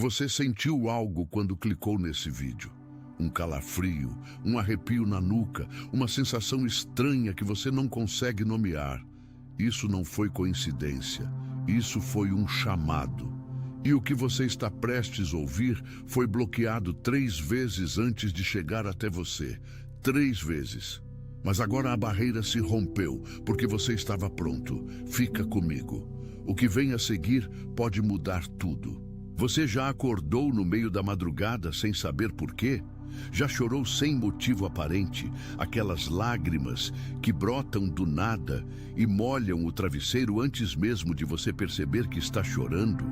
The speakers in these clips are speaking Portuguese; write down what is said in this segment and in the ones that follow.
Você sentiu algo quando clicou nesse vídeo? Um calafrio, um arrepio na nuca, uma sensação estranha que você não consegue nomear. Isso não foi coincidência, isso foi um chamado. E o que você está prestes a ouvir foi bloqueado 3 vezes antes de chegar até você. 3 vezes. Mas agora a barreira se rompeu, porque você estava pronto. Fica comigo. O que vem a seguir pode mudar tudo. Você já acordou no meio da madrugada sem saber por quê? Já chorou sem motivo aparente, aquelas lágrimas que brotam do nada e molham o travesseiro antes mesmo de você perceber que está chorando?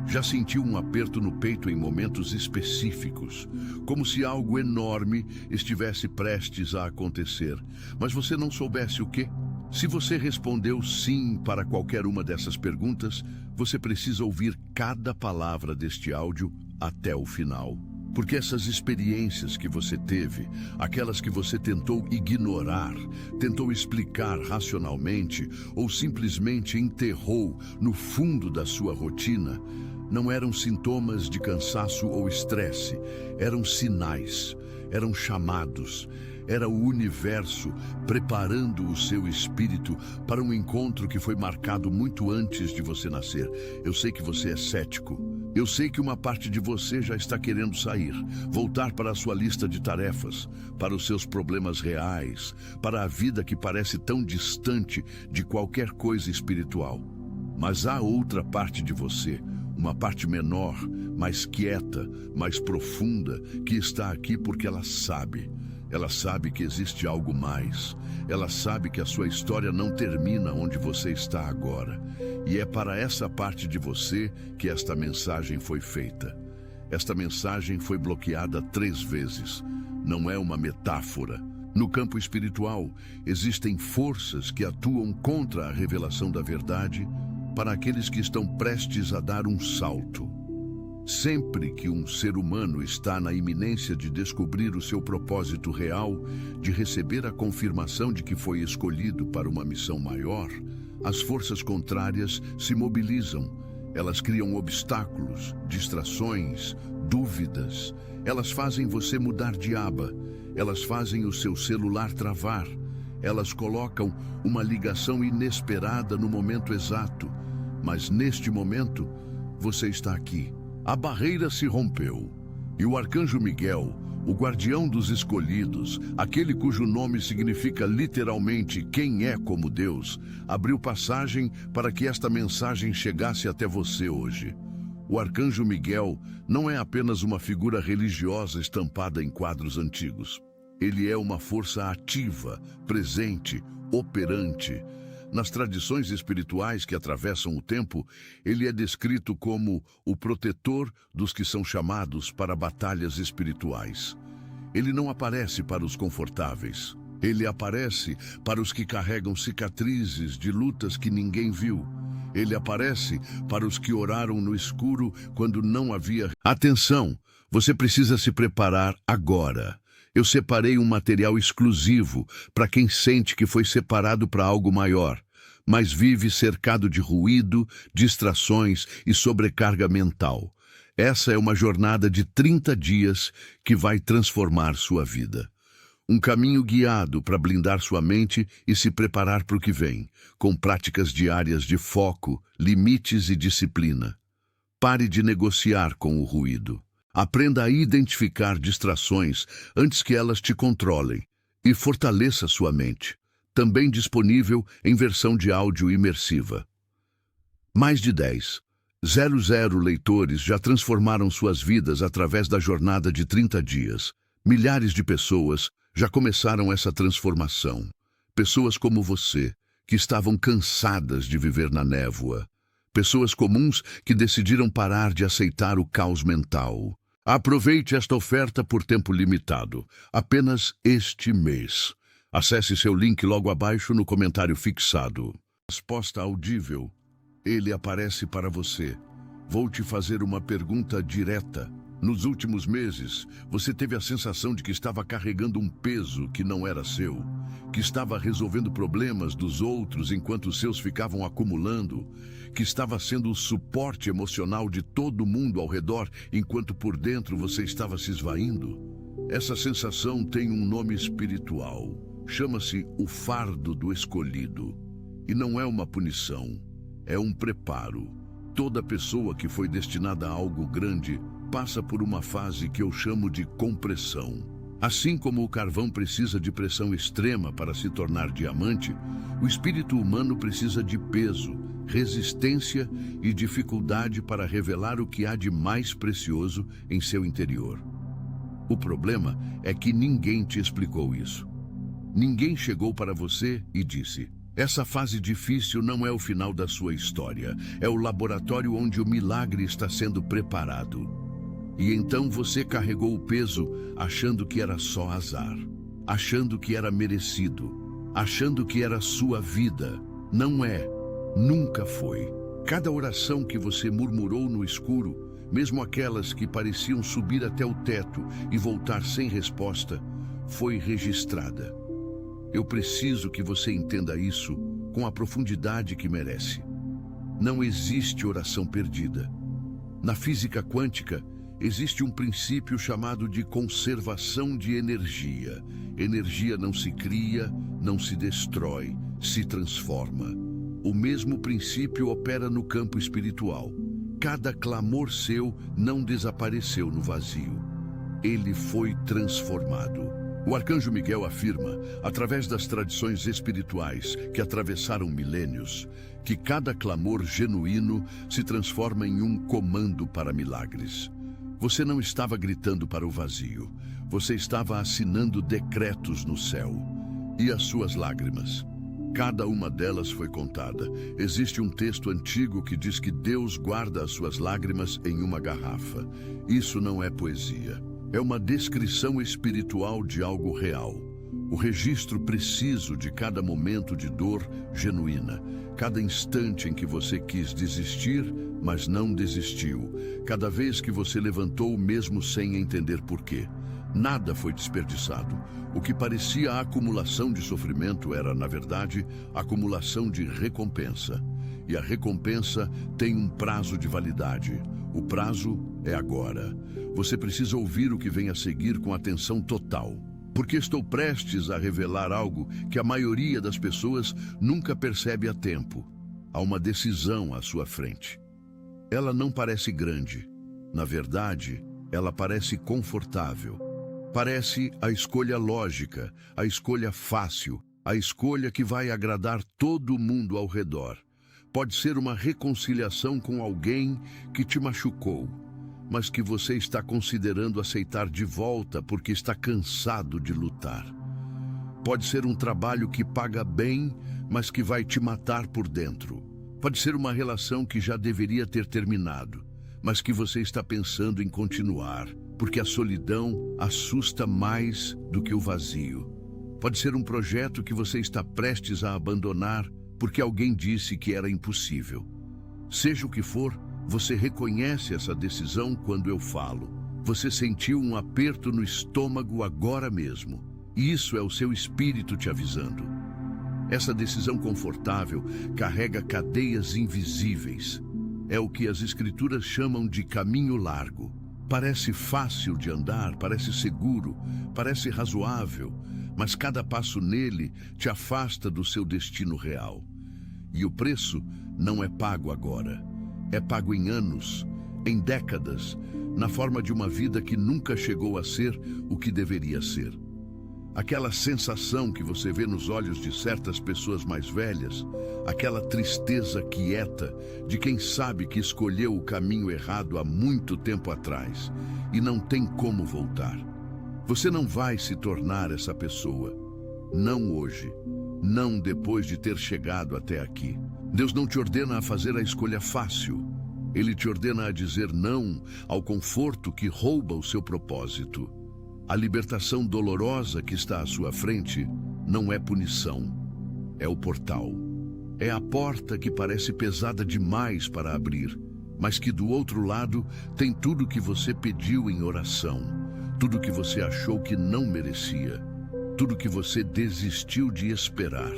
Já sentiu um aperto no peito em momentos específicos, como se algo enorme estivesse prestes a acontecer, mas você não soubesse o quê? Se você respondeu sim para qualquer uma dessas perguntas, você precisa ouvir cada palavra deste áudio até o final. Porque essas experiências que você teve, aquelas que você tentou ignorar, tentou explicar racionalmente ou simplesmente enterrou no fundo da sua rotina, não eram sintomas de cansaço ou estresse, eram sinais, eram chamados. Era o universo preparando o seu espírito para um encontro que foi marcado muito antes de você nascer. Eu sei que você é cético. Eu sei que uma parte de você já está querendo sair, voltar para a sua lista de tarefas, para os seus problemas reais, para a vida que parece tão distante de qualquer coisa espiritual. Mas há outra parte de você, uma parte menor, mais quieta, mais profunda, que está aqui porque ela sabe. Ela sabe que existe algo mais. Ela sabe que a sua história não termina onde você está agora. E é para essa parte de você que esta mensagem foi feita. Esta mensagem foi bloqueada 3 vezes. Não é uma metáfora. No campo espiritual, existem forças que atuam contra a revelação da verdade para aqueles que estão prestes a dar um salto. Sempre que um ser humano está na iminência de descobrir o seu propósito real, de receber a confirmação de que foi escolhido para uma missão maior, as forças contrárias se mobilizam. Elas criam obstáculos, distrações, dúvidas. Elas fazem você mudar de aba. Elas fazem o seu celular travar. Elas colocam uma ligação inesperada no momento exato. Mas neste momento, você está aqui. A barreira se rompeu, e o arcanjo Miguel, o guardião dos escolhidos, aquele cujo nome significa literalmente quem é como Deus, abriu passagem para que esta mensagem chegasse até você hoje. O arcanjo Miguel não é apenas uma figura religiosa estampada em quadros antigos. Ele é uma força ativa, presente, operante. Nas tradições espirituais que atravessam o tempo, ele é descrito como o protetor dos que são chamados para batalhas espirituais. Ele não aparece para os confortáveis. Ele aparece para os que carregam cicatrizes de lutas que ninguém viu. Ele aparece para os que oraram no escuro quando não havia... Atenção! Você precisa se preparar agora. Eu separei um material exclusivo para quem sente que foi separado para algo maior, mas vive cercado de ruído, distrações e sobrecarga mental. Essa é uma jornada de 30 dias que vai transformar sua vida. Um caminho guiado para blindar sua mente e se preparar para o que vem, com práticas diárias de foco, limites e disciplina. Pare de negociar com o ruído. Aprenda a identificar distrações antes que elas te controlem e fortaleça sua mente. Também disponível em versão de áudio imersiva. Mais de 10,00 leitores já transformaram suas vidas através da jornada de 30 dias. Milhares de pessoas já começaram essa transformação. Pessoas como você, que estavam cansadas de viver na névoa. Pessoas comuns que decidiram parar de aceitar o caos mental. Aproveite esta oferta por tempo limitado, apenas este mês. Acesse seu link logo abaixo no comentário fixado. Resposta audível. Ele aparece para você. Vou te fazer uma pergunta direta. Nos últimos meses, você teve a sensação de que estava carregando um peso que não era seu, que estava resolvendo problemas dos outros enquanto os seus ficavam acumulando, que estava sendo o suporte emocional de todo mundo ao redor, enquanto por dentro você estava se esvaindo? Essa sensação tem um nome espiritual. Chama-se o fardo do escolhido. E não é uma punição, é um preparo. Toda pessoa que foi destinada a algo grande passa por uma fase que eu chamo de compressão. Assim como o carvão precisa de pressão extrema para se tornar diamante, o espírito humano precisa de peso, resistência e dificuldade para revelar o que há de mais precioso em seu interior. O problema é que ninguém te explicou isso. Ninguém chegou para você e disse: essa fase difícil não é o final da sua história, é o laboratório onde o milagre está sendo preparado. E então você carregou o peso achando que era só azar, achando que era merecido, achando que era sua vida. Não é, nunca foi. Cada oração que você murmurou no escuro, mesmo aquelas que pareciam subir até o teto e voltar sem resposta, foi registrada. Eu preciso que você entenda isso com a profundidade que merece. Não existe oração perdida. Na física quântica, existe um princípio chamado de conservação de energia. Energia não se cria, não se destrói, se transforma. O mesmo princípio opera no campo espiritual. Cada clamor seu não desapareceu no vazio. Ele foi transformado. O arcanjo Miguel afirma, através das tradições espirituais que atravessaram milênios, que cada clamor genuíno se transforma em um comando para milagres. Você não estava gritando para o vazio, você estava assinando decretos no céu. E as suas lágrimas? Cada uma delas foi contada. Existe um texto antigo que diz que Deus guarda as suas lágrimas em uma garrafa. Isso não é poesia. É uma descrição espiritual de algo real. O registro preciso de cada momento de dor genuína. Cada instante em que você quis desistir, mas não desistiu. Cada vez que você levantou mesmo sem entender porquê. Nada foi desperdiçado. O que parecia acumulação de sofrimento era, na verdade, acumulação de recompensa. E a recompensa tem um prazo de validade. O prazo é agora. Você precisa ouvir o que vem a seguir com atenção total. Porque estou prestes a revelar algo que a maioria das pessoas nunca percebe a tempo. Há uma decisão à sua frente. Ela não parece grande. Na verdade, ela parece confortável. Parece a escolha lógica, a escolha fácil, a escolha que vai agradar todo mundo ao redor. Pode ser uma reconciliação com alguém que te machucou, mas que você está considerando aceitar de volta porque está cansado de lutar. Pode ser um trabalho que paga bem, mas que vai te matar por dentro. Pode ser uma relação que já deveria ter terminado, mas que você está pensando em continuar, porque a solidão assusta mais do que o vazio. Pode ser um projeto que você está prestes a abandonar porque alguém disse que era impossível. Seja o que for, você reconhece essa decisão quando eu falo. Você sentiu um aperto no estômago agora mesmo. E isso é o seu espírito te avisando. Essa decisão confortável carrega cadeias invisíveis. É o que as escrituras chamam de caminho largo. Parece fácil de andar, parece seguro, parece razoável, mas cada passo nele te afasta do seu destino real. E o preço não é pago agora. É pago em anos, em décadas, na forma de uma vida que nunca chegou a ser o que deveria ser. Aquela sensação que você vê nos olhos de certas pessoas mais velhas, aquela tristeza quieta de quem sabe que escolheu o caminho errado há muito tempo atrás e não tem como voltar. Você não vai se tornar essa pessoa. Não hoje. Não depois de ter chegado até aqui. Deus não te ordena a fazer a escolha fácil. Ele te ordena a dizer não ao conforto que rouba o seu propósito. A libertação dolorosa que está à sua frente não é punição, é o portal. É a porta que parece pesada demais para abrir, mas que do outro lado tem tudo que você pediu em oração, tudo que você achou que não merecia, tudo que você desistiu de esperar.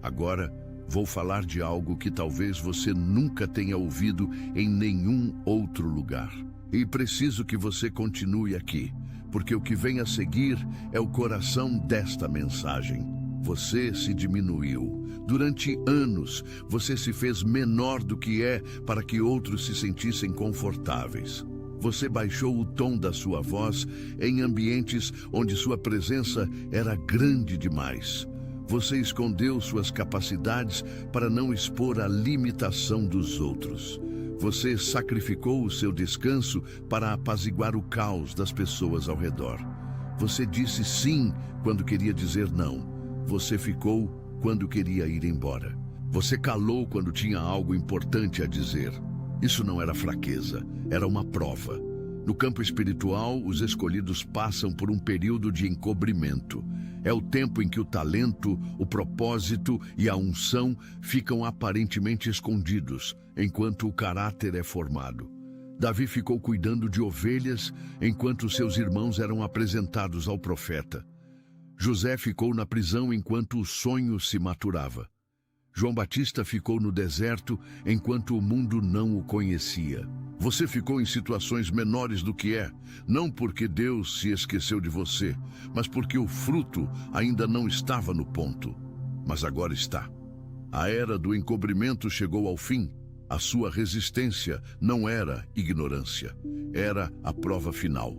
Agora, vou falar de algo que talvez você nunca tenha ouvido em nenhum outro lugar. E preciso que você continue aqui, porque o que vem a seguir é o coração desta mensagem. Você se diminuiu. Durante anos, você se fez menor do que é para que outros se sentissem confortáveis. Você baixou o tom da sua voz em ambientes onde sua presença era grande demais. Você escondeu suas capacidades para não expor a limitação dos outros. Você sacrificou o seu descanso para apaziguar o caos das pessoas ao redor. Você disse sim quando queria dizer não. Você ficou quando queria ir embora. Você calou quando tinha algo importante a dizer. Isso não era fraqueza, era uma prova. No campo espiritual, os escolhidos passam por um período de encobrimento. É o tempo em que o talento, o propósito e a unção ficam aparentemente escondidos, enquanto o caráter é formado. Davi ficou cuidando de ovelhas, enquanto seus irmãos eram apresentados ao profeta. José ficou na prisão enquanto o sonho se maturava. João Batista ficou no deserto enquanto o mundo não o conhecia. Você ficou em situações menores do que é, não porque Deus se esqueceu de você, mas porque o fruto ainda não estava no ponto. Mas agora está. A era do encobrimento chegou ao fim. A sua resistência não era ignorância, era a prova final.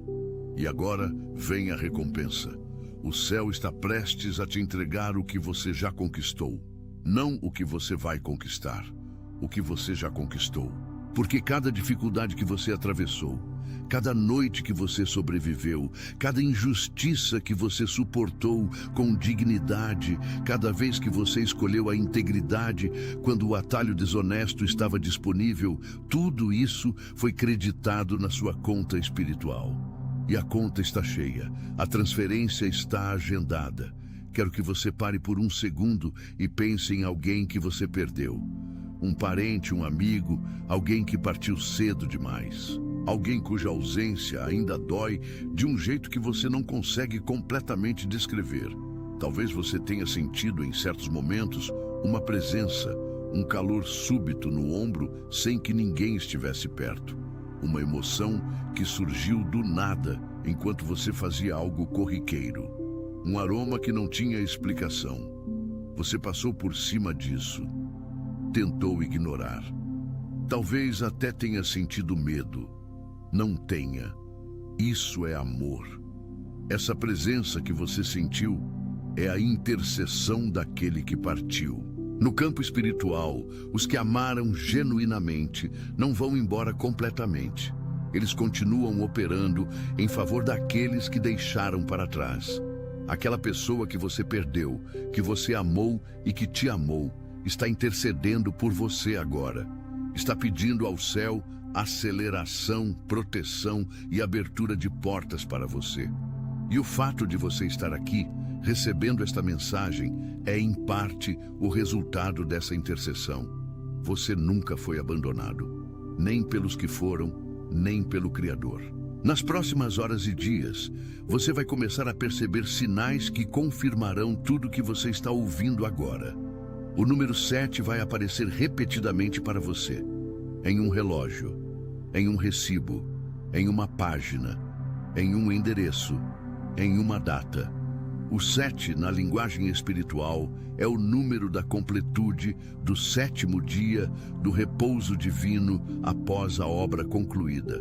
E agora vem a recompensa. O céu está prestes a te entregar o que você já conquistou. Não o que você vai conquistar, o que você já conquistou. Porque cada dificuldade que você atravessou, cada noite que você sobreviveu, cada injustiça que você suportou com dignidade, cada vez que você escolheu a integridade quando o atalho desonesto estava disponível, tudo isso foi creditado na sua conta espiritual. E a conta está cheia, a transferência está agendada. Quero que você pare por um segundo e pense em alguém que você perdeu. Um parente, um amigo, alguém que partiu cedo demais. Alguém cuja ausência ainda dói de um jeito que você não consegue completamente descrever. Talvez você tenha sentido em certos momentos uma presença, um calor súbito no ombro sem que ninguém estivesse perto. Uma emoção que surgiu do nada enquanto você fazia algo corriqueiro. Um aroma que não tinha explicação. Você passou por cima disso. Tentou ignorar. Talvez até tenha sentido medo. Não tenha. Isso é amor. Essa presença que você sentiu é a intercessão daquele que partiu. No campo espiritual, os que amaram genuinamente não vão embora completamente. Eles continuam operando em favor daqueles que deixaram para trás. Aquela pessoa que você perdeu, que você amou e que te amou, está intercedendo por você agora. Está pedindo ao céu aceleração, proteção e abertura de portas para você. E o fato de você estar aqui, recebendo esta mensagem, é em parte o resultado dessa intercessão. Você nunca foi abandonado, nem pelos que foram, nem pelo Criador. Nas próximas horas e dias, você vai começar a perceber sinais que confirmarão tudo que você está ouvindo agora. O número 7 vai aparecer repetidamente para você. Em um relógio, em um recibo, em uma página, em um endereço, em uma data. O 7, na linguagem espiritual, é o número da completude do 7º dia do repouso divino após a obra concluída.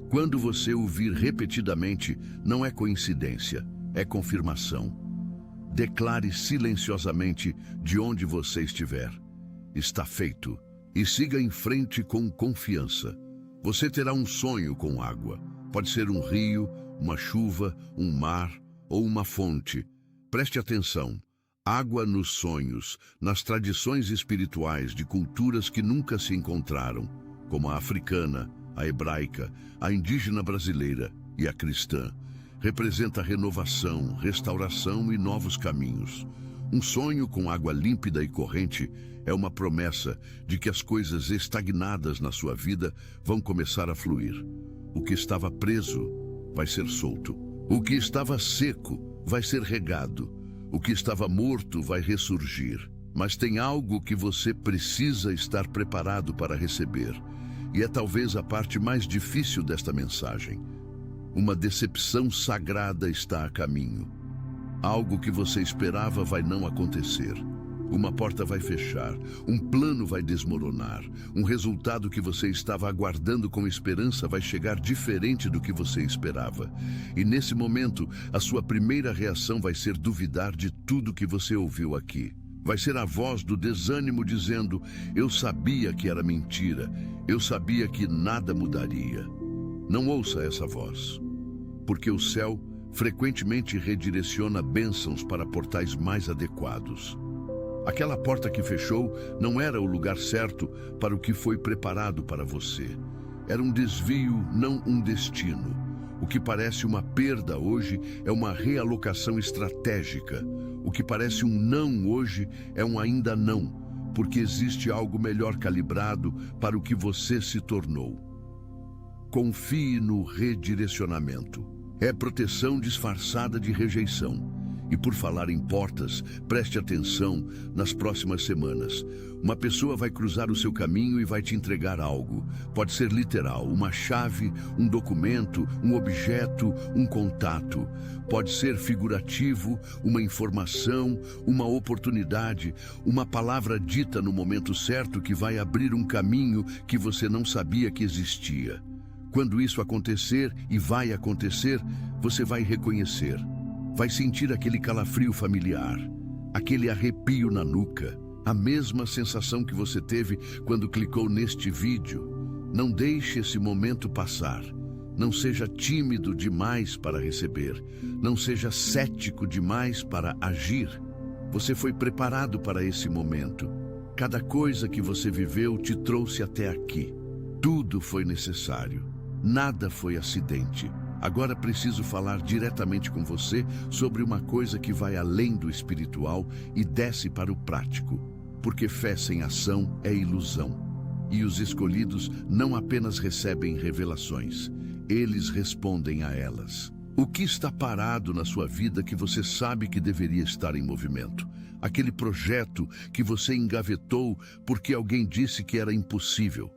Quando você ouvir repetidamente, não é coincidência, é confirmação. Declare silenciosamente de onde você estiver. Está feito. E siga em frente com confiança. Você terá um sonho com água. Pode ser um rio, uma chuva, um mar ou uma fonte. Preste atenção. Água nos sonhos, nas tradições espirituais de culturas que nunca se encontraram, como a africana, a hebraica, a indígena brasileira e a cristã. Representa renovação, restauração e novos caminhos. Um sonho com água límpida e corrente é uma promessa de que as coisas estagnadas na sua vida vão começar a fluir. O que estava preso vai ser solto. O que estava seco vai ser regado. O que estava morto vai ressurgir. Mas tem algo que você precisa estar preparado para receber. E é talvez a parte mais difícil desta mensagem. Uma decepção sagrada está a caminho. Algo que você esperava vai não acontecer. Uma porta vai fechar, um plano vai desmoronar, um resultado que você estava aguardando com esperança vai chegar diferente do que você esperava. E nesse momento, a sua primeira reação vai ser duvidar de tudo que você ouviu aqui. Vai ser a voz do desânimo dizendo: eu sabia que era mentira, eu sabia que nada mudaria. Não ouça essa voz, porque o céu frequentemente redireciona bênçãos para portais mais adequados. Aquela porta que fechou não era o lugar certo para o que foi preparado para você. Era um desvio, não um destino. O que parece uma perda hoje é uma realocação estratégica. O que parece um não hoje é um ainda não, porque existe algo melhor calibrado para o que você se tornou. Confie no redirecionamento. É proteção disfarçada de rejeição. E por falar em portas, preste atenção nas próximas semanas. Uma pessoa vai cruzar o seu caminho e vai te entregar algo. Pode ser literal, uma chave, um documento, um objeto, um contato. Pode ser figurativo, uma informação, uma oportunidade, uma palavra dita no momento certo que vai abrir um caminho que você não sabia que existia. Quando isso acontecer, e vai acontecer, você vai reconhecer. Vai sentir aquele calafrio familiar, aquele arrepio na nuca, a mesma sensação que você teve quando clicou neste vídeo. Não deixe esse momento passar. Não seja tímido demais para receber. Não seja cético demais para agir. Você foi preparado para esse momento. Cada coisa que você viveu te trouxe até aqui. Tudo foi necessário. Nada foi acidente. Agora preciso falar diretamente com você sobre uma coisa que vai além do espiritual e desce para o prático, porque fé sem ação é ilusão. E os escolhidos não apenas recebem revelações, eles respondem a elas. O que está parado na sua vida que você sabe que deveria estar em movimento? Aquele projeto que você engavetou porque alguém disse que era impossível.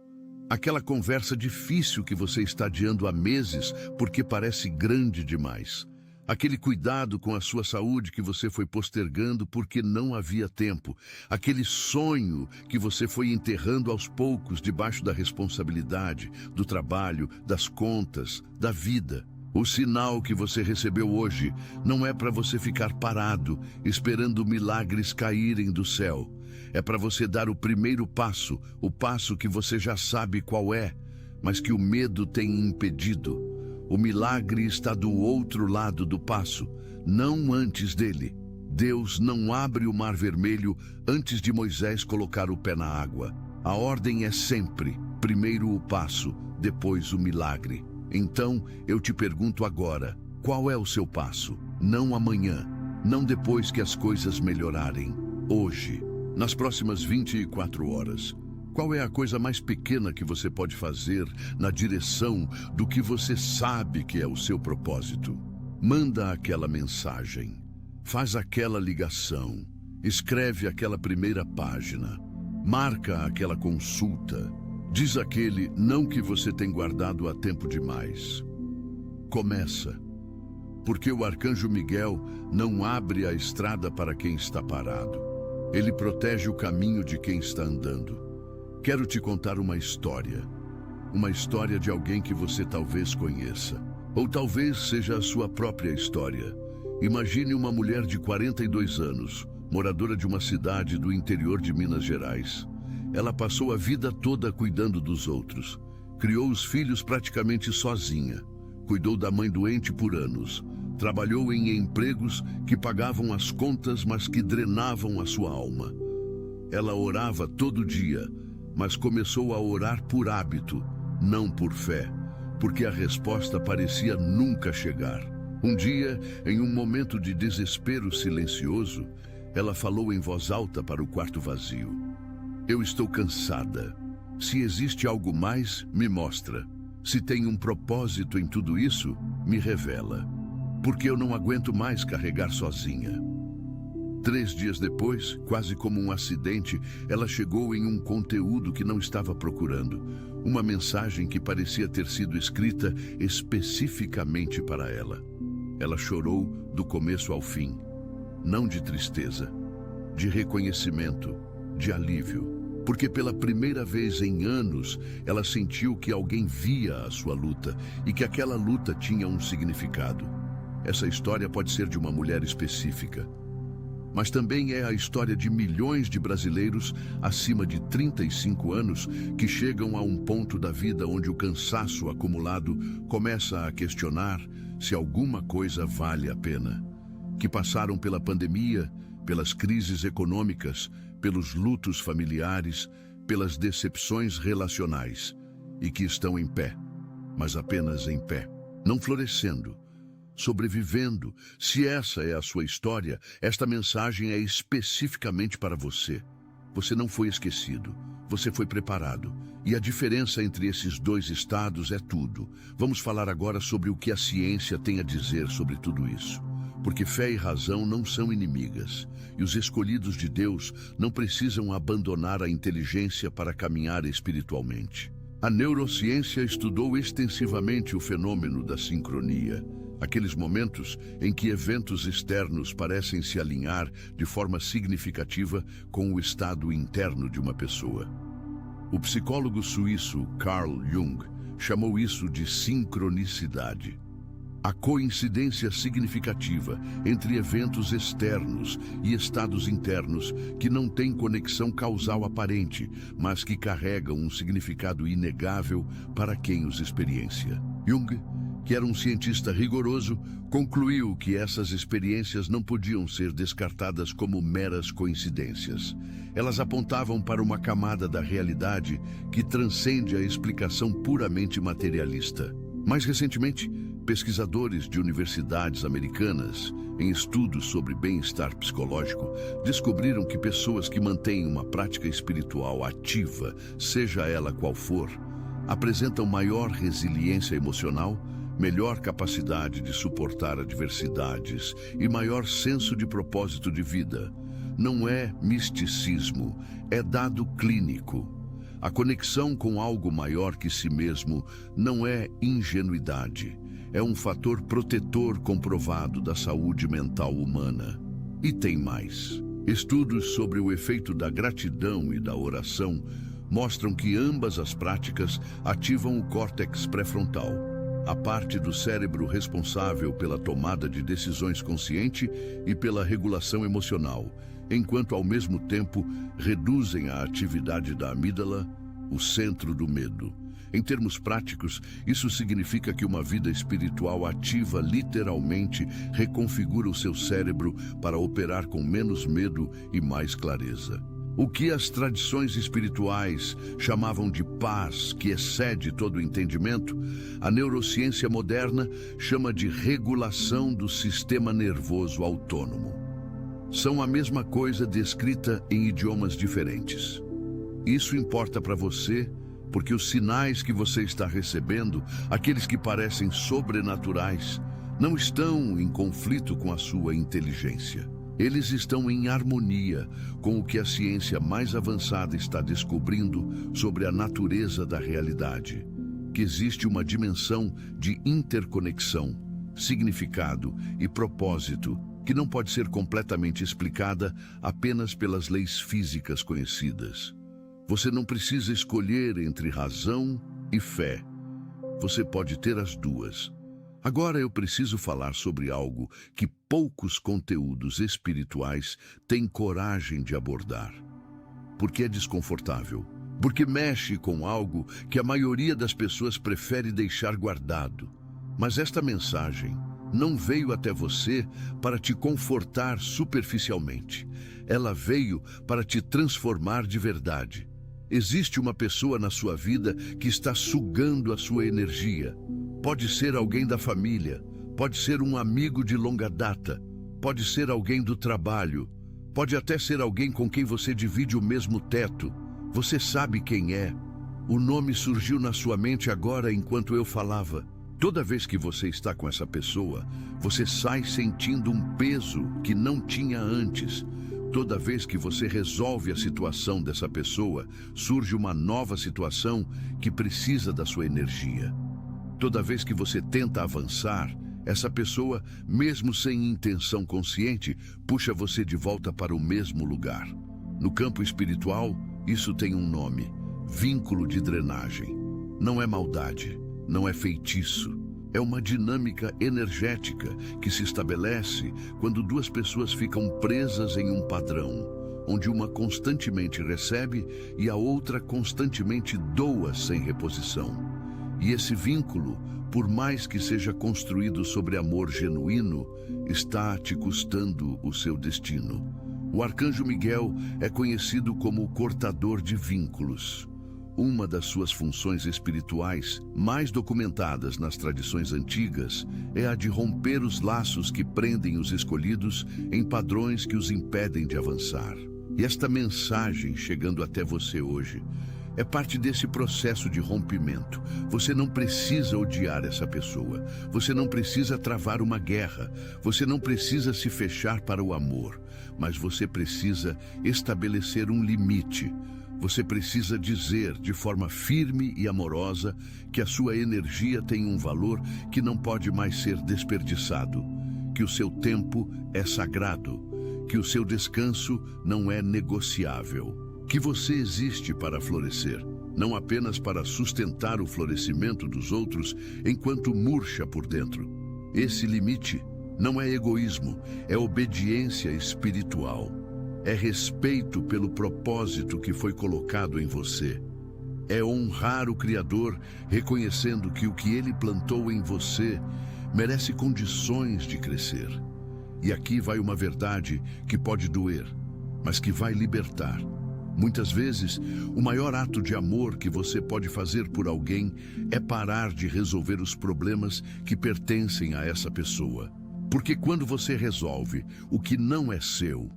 Aquela conversa difícil que você está adiando há meses porque parece grande demais. Aquele cuidado com a sua saúde que você foi postergando porque não havia tempo. Aquele sonho que você foi enterrando aos poucos debaixo da responsabilidade, do trabalho, das contas, da vida. O sinal que você recebeu hoje não é para você ficar parado, esperando milagres caírem do céu. É para você dar o primeiro passo, o passo que você já sabe qual é, mas que o medo tem impedido. O milagre está do outro lado do passo, não antes dele. Deus não abre o Mar Vermelho antes de Moisés colocar o pé na água. A ordem é sempre, primeiro o passo, depois o milagre. Então, eu te pergunto agora, qual é o seu passo? Não amanhã, não depois que as coisas melhorarem. Hoje, nas próximas 24 horas. Qual é a coisa mais pequena que você pode fazer na direção do que você sabe que é o seu propósito? Manda aquela mensagem, faz aquela ligação, escreve aquela primeira página, marca aquela consulta, diz aquele não que você tem guardado há tempo demais. Começa, porque o arcanjo Miguel não abre a estrada para quem está parado. Ele protege o caminho de quem está andando. Quero te contar uma história de alguém que você talvez conheça, ou talvez seja a sua própria história. Imagine uma mulher de 42 anos, moradora de uma cidade do interior de Minas Gerais. Ela passou a vida toda cuidando dos outros. Criou os filhos praticamente sozinha. Cuidou da mãe doente por anos. Trabalhou em empregos que pagavam as contas, mas que drenavam a sua alma. Ela orava todo dia, mas começou a orar por hábito, não por fé, porque a resposta parecia nunca chegar. Um dia, em um momento de desespero silencioso, ela falou em voz alta para o quarto vazio. Eu estou cansada. Se existe algo mais, me mostra. Se tem um propósito em tudo isso, me revela. Porque eu não aguento mais carregar sozinha. 3 dias depois, quase como um acidente, ela chegou em um conteúdo que não estava procurando. Uma mensagem que parecia ter sido escrita especificamente para ela. Ela chorou do começo ao fim. Não de tristeza, de reconhecimento, de alívio. Porque pela primeira vez em anos, ela sentiu que alguém via a sua luta e que aquela luta tinha um significado. Essa história pode ser de uma mulher específica, mas também é a história de milhões de brasileiros acima de 35 anos que chegam a um ponto da vida onde o cansaço acumulado começa a questionar se alguma coisa vale a pena. Que passaram pela pandemia, pelas crises econômicas, pelos lutos familiares, pelas decepções relacionais e que estão em pé, mas apenas em pé, não florescendo, sobrevivendo. Se essa é a sua história, esta mensagem é especificamente para você. Você não foi esquecido, você foi preparado. E a diferença entre esses dois estados é tudo. Vamos falar agora sobre o que a ciência tem a dizer sobre tudo isso. Porque fé e razão não são inimigas, e os escolhidos de Deus não precisam abandonar a inteligência para caminhar espiritualmente. A neurociência estudou extensivamente o fenômeno da sincronia, aqueles momentos em que eventos externos parecem se alinhar de forma significativa com o estado interno de uma pessoa. O psicólogo suíço Carl Jung chamou isso de sincronicidade. A coincidência significativa entre eventos externos e estados internos que não têm conexão causal aparente, mas que carregam um significado inegável para quem os experiencia. Jung, que era um cientista rigoroso, concluiu que essas experiências não podiam ser descartadas como meras coincidências. Elas apontavam para uma camada da realidade que transcende a explicação puramente materialista. Mais recentemente, pesquisadores de universidades americanas, em estudos sobre bem-estar psicológico, descobriram que pessoas que mantêm uma prática espiritual ativa, seja ela qual for, apresentam maior resiliência emocional, melhor capacidade de suportar adversidades e maior senso de propósito de vida. Não é misticismo, é dado clínico. A conexão com algo maior que si mesmo não é ingenuidade. É um fator protetor comprovado da saúde mental humana. E tem mais. Estudos sobre o efeito da gratidão e da oração mostram que ambas as práticas ativam o córtex pré-frontal, a parte do cérebro responsável pela tomada de decisões consciente e pela regulação emocional, enquanto ao mesmo tempo reduzem a atividade da amígdala, o centro do medo. Em termos práticos, isso significa que uma vida espiritual ativa literalmente reconfigura o seu cérebro para operar com menos medo e mais clareza. O que as tradições espirituais chamavam de paz, que excede todo o entendimento, a neurociência moderna chama de regulação do sistema nervoso autônomo. São a mesma coisa descrita em idiomas diferentes. Isso importa para você, porque os sinais que você está recebendo, aqueles que parecem sobrenaturais, não estão em conflito com a sua inteligência. Eles estão em harmonia com o que a ciência mais avançada está descobrindo sobre a natureza da realidade, que existe uma dimensão de interconexão, significado e propósito que não pode ser completamente explicada apenas pelas leis físicas conhecidas. Você não precisa escolher entre razão e fé. Você pode ter as duas. Agora eu preciso falar sobre algo que poucos conteúdos espirituais têm coragem de abordar. Porque é desconfortável. Porque mexe com algo que a maioria das pessoas prefere deixar guardado. Mas esta mensagem não veio até você para te confortar superficialmente. Ela veio para te transformar de verdade. Existe uma pessoa na sua vida que está sugando a sua energia. Pode ser alguém da família, pode ser um amigo de longa data, pode ser alguém do trabalho, pode até ser alguém com quem você divide o mesmo teto. Você sabe quem é. O nome surgiu na sua mente agora enquanto eu falava. Toda vez que você está com essa pessoa, você sai sentindo um peso que não tinha antes. Toda vez que você resolve a situação dessa pessoa, surge uma nova situação que precisa da sua energia. Toda vez que você tenta avançar, essa pessoa, mesmo sem intenção consciente, puxa você de volta para o mesmo lugar. No campo espiritual, isso tem um nome: vínculo de drenagem. Não é maldade, não é feitiço. É uma dinâmica energética que se estabelece quando duas pessoas ficam presas em um padrão, onde uma constantemente recebe e a outra constantemente doa sem reposição. E esse vínculo, por mais que seja construído sobre amor genuíno, está te custando o seu destino. O arcanjo Miguel é conhecido como o cortador de vínculos. Uma das suas funções espirituais mais documentadas nas tradições antigas é a de romper os laços que prendem os escolhidos em padrões que os impedem de avançar. E esta mensagem chegando até você hoje é parte desse processo de rompimento. Você não precisa odiar essa pessoa, você não precisa travar uma guerra, você não precisa se fechar para o amor, mas você precisa estabelecer um limite. Você precisa dizer de forma firme e amorosa que a sua energia tem um valor que não pode mais ser desperdiçado, que o seu tempo é sagrado, que o seu descanso não é negociável, que você existe para florescer, não apenas para sustentar o florescimento dos outros enquanto murcha por dentro. Esse limite não é egoísmo, é obediência espiritual. É respeito pelo propósito que foi colocado em você. É honrar o Criador, reconhecendo que o que Ele plantou em você merece condições de crescer. E aqui vai uma verdade que pode doer, mas que vai libertar. Muitas vezes, o maior ato de amor que você pode fazer por alguém é parar de resolver os problemas que pertencem a essa pessoa. Porque quando você resolve o que não é seu,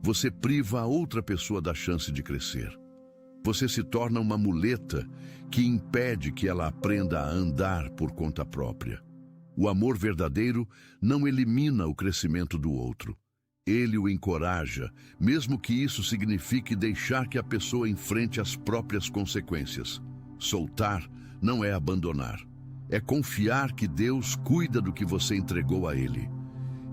você priva a outra pessoa da chance de crescer. Você se torna uma muleta que impede que ela aprenda a andar por conta própria. O amor verdadeiro não elimina o crescimento do outro. Ele o encoraja, mesmo que isso signifique deixar que a pessoa enfrente as próprias consequências. Soltar não é abandonar. É confiar que Deus cuida do que você entregou a Ele.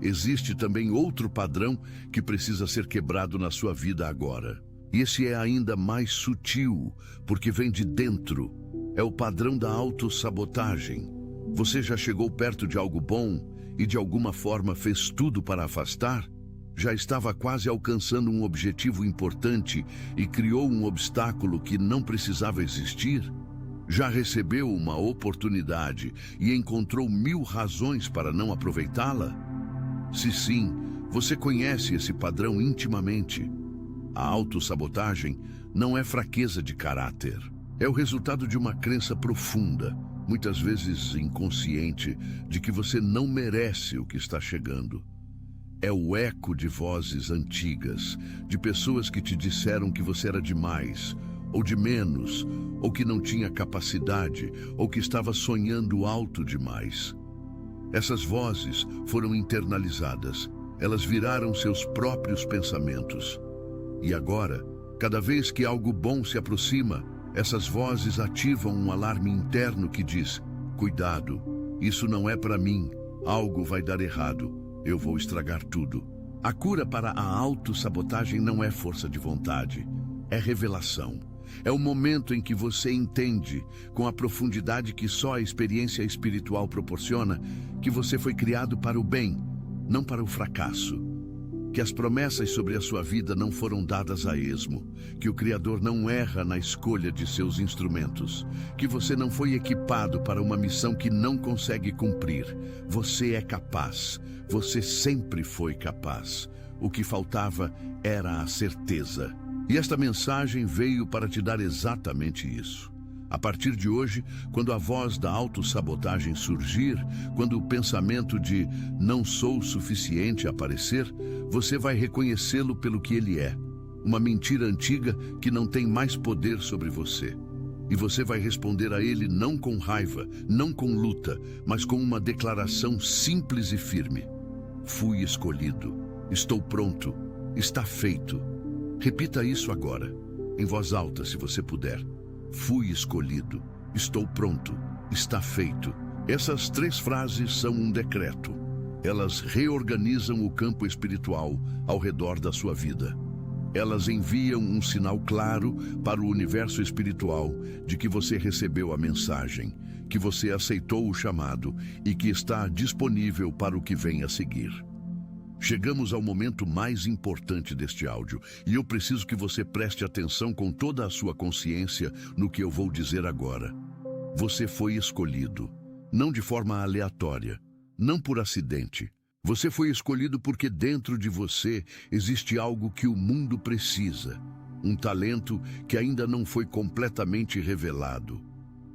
Existe também outro padrão que precisa ser quebrado na sua vida agora. E esse é ainda mais sutil, porque vem de dentro. É o padrão da autossabotagem. Você já chegou perto de algo bom e de alguma forma fez tudo para afastar? Já estava quase alcançando um objetivo importante e criou um obstáculo que não precisava existir? Já recebeu uma oportunidade e encontrou 1000 razões para não aproveitá-la? Se sim, você conhece esse padrão intimamente. A autossabotagem não é fraqueza de caráter. É o resultado de uma crença profunda, muitas vezes inconsciente, de que você não merece o que está chegando. É o eco de vozes antigas, de pessoas que te disseram que você era demais, ou de menos, ou que não tinha capacidade, ou que estava sonhando alto demais. Essas vozes foram internalizadas, elas viraram seus próprios pensamentos. E agora, cada vez que algo bom se aproxima, essas vozes ativam um alarme interno que diz: cuidado, isso não é para mim, algo vai dar errado, eu vou estragar tudo. A cura para a autossabotagem não é força de vontade, é revelação. É o momento em que você entende, com a profundidade que só a experiência espiritual proporciona, que você foi criado para o bem, não para o fracasso. Que as promessas sobre a sua vida não foram dadas a esmo, que o Criador não erra na escolha de seus instrumentos, que você não foi equipado para uma missão que não consegue cumprir. Você é capaz, você sempre foi capaz. O que faltava era a certeza. E esta mensagem veio para te dar exatamente isso. A partir de hoje, quando a voz da autossabotagem surgir, quando o pensamento de não sou suficiente aparecer, você vai reconhecê-lo pelo que ele é. Uma mentira antiga que não tem mais poder sobre você. E você vai responder a ele não com raiva, não com luta, mas com uma declaração simples e firme. Fui escolhido. Estou pronto. Está feito. Repita isso agora, em voz alta, se você puder. Fui escolhido. Estou pronto. Está feito. Essas 3 frases são um decreto. Elas reorganizam o campo espiritual ao redor da sua vida. Elas enviam um sinal claro para o universo espiritual de que você recebeu a mensagem, que você aceitou o chamado e que está disponível para o que vem a seguir. Chegamos ao momento mais importante deste áudio e eu preciso que você preste atenção com toda a sua consciência no que eu vou dizer agora. Você foi escolhido, não de forma aleatória, não por acidente. Você foi escolhido porque dentro de você existe algo que o mundo precisa. Um talento que ainda não foi completamente revelado.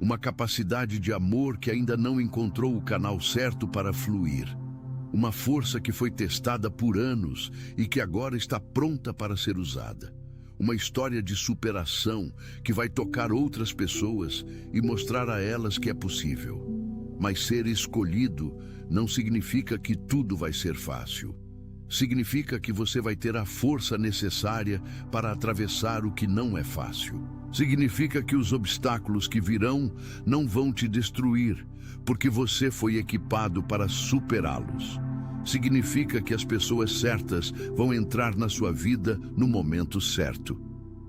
Uma capacidade de amor que ainda não encontrou o canal certo para fluir. Uma força que foi testada por anos e que agora está pronta para ser usada. Uma história de superação que vai tocar outras pessoas e mostrar a elas que é possível. Mas ser escolhido não significa que tudo vai ser fácil. Significa que você vai ter a força necessária para atravessar o que não é fácil. Significa que os obstáculos que virão não vão te destruir, porque você foi equipado para superá-los. Significa que as pessoas certas vão entrar na sua vida no momento certo.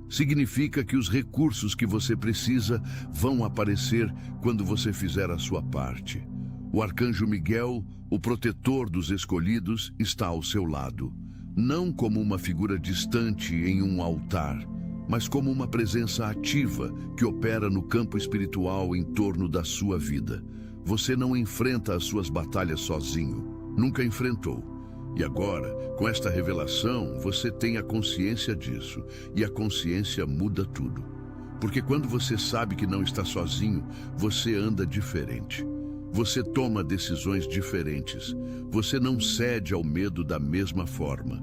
Significa que os recursos que você precisa vão aparecer quando você fizer a sua parte. O arcanjo Miguel, o protetor dos escolhidos, está ao seu lado. Não como uma figura distante em um altar, mas como uma presença ativa que opera no campo espiritual em torno da sua vida. Você não enfrenta as suas batalhas sozinho. Nunca enfrentou. E agora, com esta revelação, você tem a consciência disso. E a consciência muda tudo. Porque quando você sabe que não está sozinho, você anda diferente. Você toma decisões diferentes. Você não cede ao medo da mesma forma.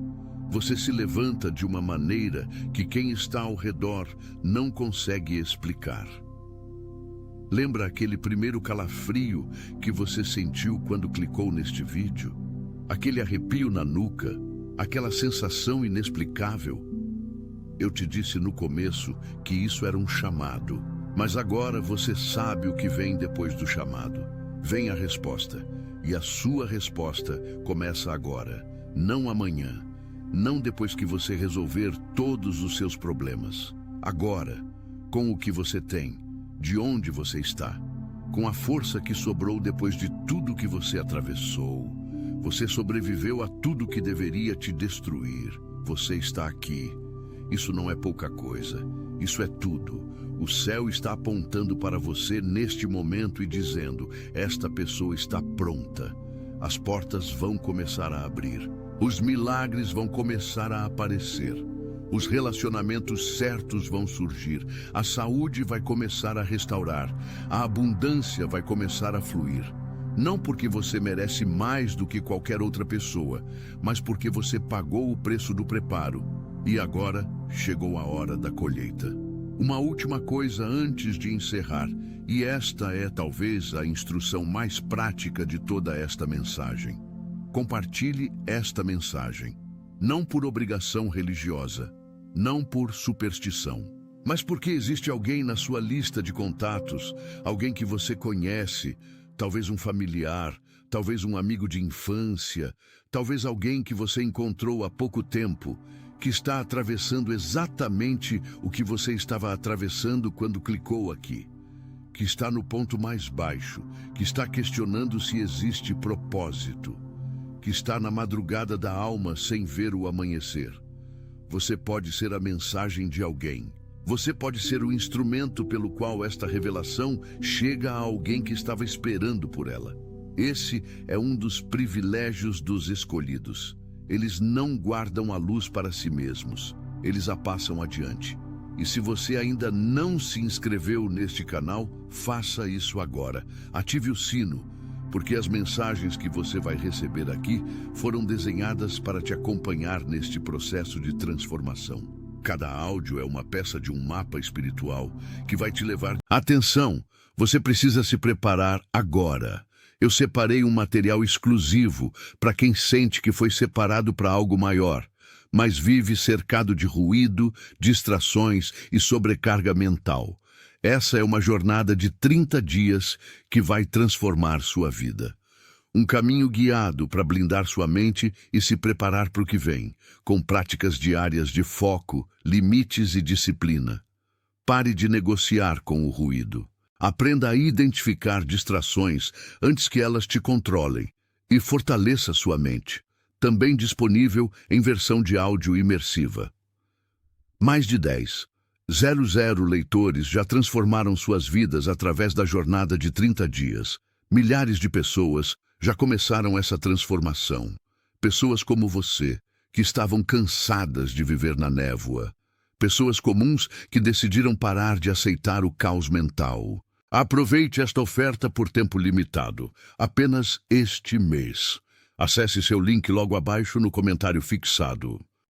Você se levanta de uma maneira que quem está ao redor não consegue explicar. Lembra aquele primeiro calafrio que você sentiu quando clicou neste vídeo? Aquele arrepio na nuca, aquela sensação inexplicável? Eu te disse no começo que isso era um chamado, mas agora você sabe o que vem depois do chamado. Vem a resposta, e a sua resposta começa agora, não amanhã, não depois que você resolver todos os seus problemas. Agora, com o que você tem, de onde você está, com a força que sobrou depois de tudo que você atravessou. Você sobreviveu a tudo que deveria te destruir. Você está aqui. Isso não é pouca coisa. Isso é tudo. O céu está apontando para você neste momento e dizendo: esta pessoa está pronta. As portas vão começar a abrir. Os milagres vão começar a aparecer. Os relacionamentos certos vão surgir. A saúde vai começar a restaurar. A abundância vai começar a fluir. Não porque você merece mais do que qualquer outra pessoa, mas porque você pagou o preço do preparo. E agora chegou a hora da colheita. Uma última coisa antes de encerrar, e esta é talvez a instrução mais prática de toda esta mensagem. Compartilhe esta mensagem, não por obrigação religiosa, não por superstição, mas porque existe alguém na sua lista de contatos, alguém que você conhece, talvez um familiar, talvez um amigo de infância, talvez alguém que você encontrou há pouco tempo, que está atravessando exatamente o que você estava atravessando quando clicou aqui, que está no ponto mais baixo, que está questionando se existe propósito, que está na madrugada da alma sem ver o amanhecer. Você pode ser a mensagem de alguém. Você pode ser o instrumento pelo qual esta revelação chega a alguém que estava esperando por ela. Esse é um dos privilégios dos escolhidos. Eles não guardam a luz para si mesmos, eles a passam adiante. E se você ainda não se inscreveu neste canal, faça isso agora. Ative o sino, porque as mensagens que você vai receber aqui foram desenhadas para te acompanhar neste processo de transformação. Cada áudio é uma peça de um mapa espiritual que vai te levar... Atenção! Você precisa se preparar agora. Eu separei um material exclusivo para quem sente que foi separado para algo maior, mas vive cercado de ruído, distrações e sobrecarga mental. Essa é uma jornada de 30 dias que vai transformar sua vida. Um caminho guiado para blindar sua mente e se preparar para o que vem, com práticas diárias de foco, limites e disciplina. Pare de negociar com o ruído. Aprenda a identificar distrações antes que elas te controlem e fortaleça sua mente. Também disponível em versão de áudio imersiva. Mais de 10,00 leitores já transformaram suas vidas através da jornada de 30 dias. Milhares de pessoas já começaram essa transformação. Pessoas como você, que estavam cansadas de viver na névoa. Pessoas comuns que decidiram parar de aceitar o caos mental. Aproveite esta oferta por tempo limitado, apenas este mês. Acesse seu link logo abaixo no comentário fixado.